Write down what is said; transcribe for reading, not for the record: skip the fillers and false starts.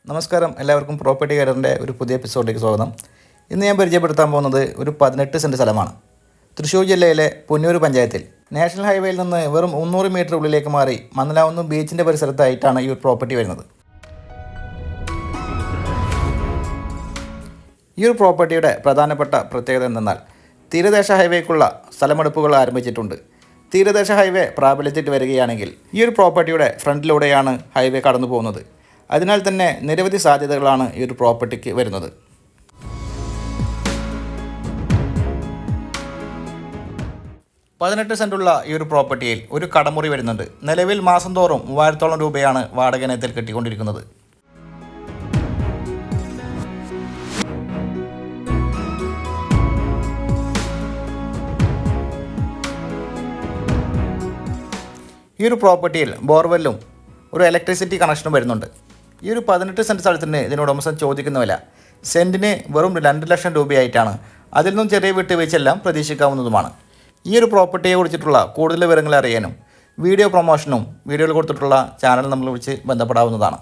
നമസ്കാരം, എല്ലാവർക്കും പ്രോപ്പർട്ടി ഗൈഡറിൻ്റെ ഒരു പുതിയ എപ്പിസോഡിലേക്ക് സ്വാഗതം. ഇന്ന് ഞാൻ പരിചയപ്പെടുത്താൻ പോകുന്നത് ഒരു 18 സെൻറ്റ് സ്ഥലമാണ്. തൃശ്ശൂർ ജില്ലയിലെ പുന്നൂർ പഞ്ചായത്തിൽ നാഷണൽ ഹൈവേയിൽ നിന്ന് വെറും 300 മീറ്റർ ഉള്ളിലേക്ക് മാറി മന്നലാവുന്ന ബീച്ചിൻ്റെ പരിസരത്തായിട്ടാണ് ഈ ഒരു പ്രോപ്പർട്ടി വരുന്നത്. ഈ ഒരു പ്രോപ്പർട്ടിയുടെ പ്രധാനപ്പെട്ട പ്രത്യേകത എന്തെന്നാൽ തീരദേശ ഹൈവേക്കുള്ള സ്ഥലമെടുപ്പുകൾ ആരംഭിച്ചിട്ടുണ്ട്. തീരദേശ ഹൈവേ പ്രാബല്യത്തിൽ വരികയാണെങ്കിൽ ഈ ഒരു പ്രോപ്പർട്ടിയുടെ ഫ്രണ്ടിലൂടെയാണ് ഹൈവേ കടന്നു പോകുന്നത്. അതിനാൽ തന്നെ നിരവധി സാധ്യതകളാണ് ഈ ഒരു പ്രോപ്പർട്ടിക്ക് വരുന്നത്. പതിനെട്ട് സെൻറ്റുള്ള ഈ ഒരു പ്രോപ്പർട്ടിയിൽ ഒരു കടമുറി വരുന്നുണ്ട്. നിലവിൽ മാസം തോറും 3000 രൂപയാണ് വാടക ഇനത്തിൽ കിട്ടിക്കൊണ്ടിരിക്കുന്നത്. ഈ ഒരു പ്രോപ്പർട്ടിയിൽ ബോർവെല്ലും ഒരു ഇലക്ട്രിസിറ്റി കണക്ഷനും വരുന്നുണ്ട്. ഈ ഒരു 18 സെൻറ്റ് സ്ഥലത്തിന് ഇതിന് ഉടമസ്ഥൻ ചോദിക്കുന്ന വില സെൻറ്റിന് വെറും 2 ലക്ഷം രൂപയായിട്ടാണ്. അതിൽ നിന്നും ചെറിയ വിട്ടുവീഴ്ചയെല്ലാം പ്രതീക്ഷിക്കാവുന്നതുമാണ്. ഈ ഒരു പ്രോപ്പർട്ടിയെ കുറിച്ചിട്ടുള്ള കൂടുതൽ വിവരങ്ങൾ അറിയാനും വീഡിയോ പ്രൊമോഷനും വീഡിയോയിൽ കൊടുത്തിട്ടുള്ള ചാനൽ നമ്മൾ വിളിച്ച് ബന്ധപ്പെടാവുന്നതാണ്.